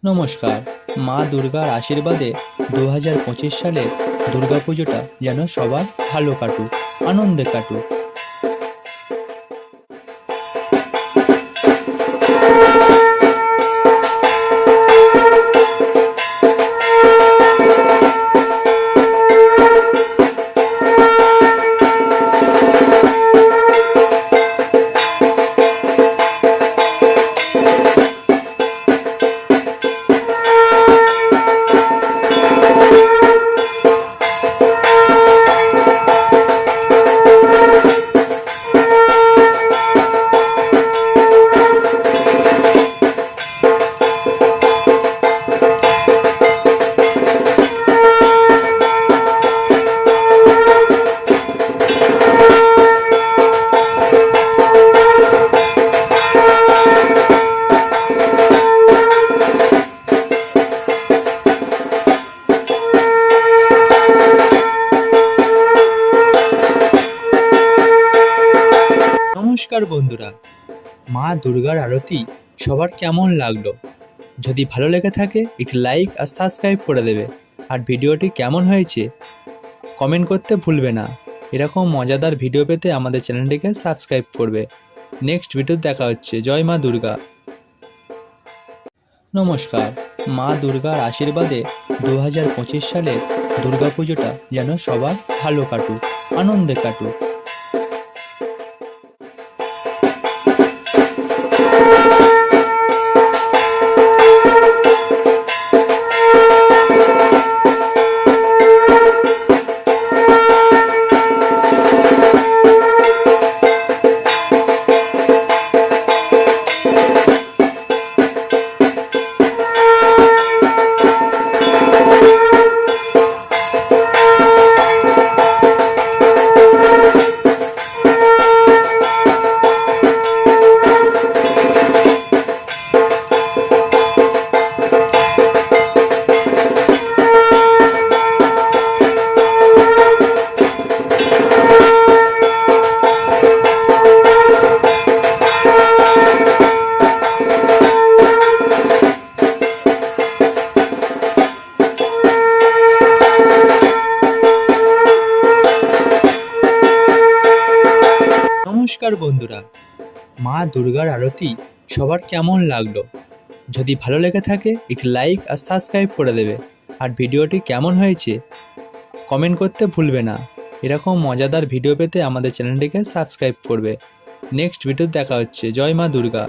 নমস্কার। মা দুর্গার আশীর্বাদে 2025 সালের দুর্গাপুজোটা যেন সবার ভালো কাটুক, আনন্দে কাটুক। নমস্কার বন্ধুরা, মা দুর্গার আরতি সবার কেমন লাগলো? যদি ভালো লেগে থাকে একটি লাইক আর সাবস্ক্রাইব করে দেবে। আর ভিডিওটি কেমন হয়েছে কমেন্ট করতে ভুলবে না। এরকম মজাদার ভিডিও পেতে আমাদের চ্যানেলটিকে সাবস্ক্রাইব করবে। নেক্সট ভিডিও দেখা হচ্ছে। জয় মা দুর্গা। নমস্কার। মা দুর্গার আশীর্বাদে 2025 সালের দুর্গাপুজোটা যেন সবার ভালো কাটুক, আনন্দে কাটুক। নমস্কার বন্ধুরা, মা দুর্গার আরতি সবার কেমন লাগলো? যদি ভালো লেগে থাকে একটি লাইক আর সাবস্ক্রাইব করে দেবে। আর ভিডিওটি কেমন হয়েছে কমেন্ট করতে ভুলবে না। এরকম মজাদার ভিডিও পেতে আমাদের চ্যানেলটিকে সাবস্ক্রাইব করবে। নেক্সট ভিডিও দেখা হচ্ছে। জয় মা দুর্গা।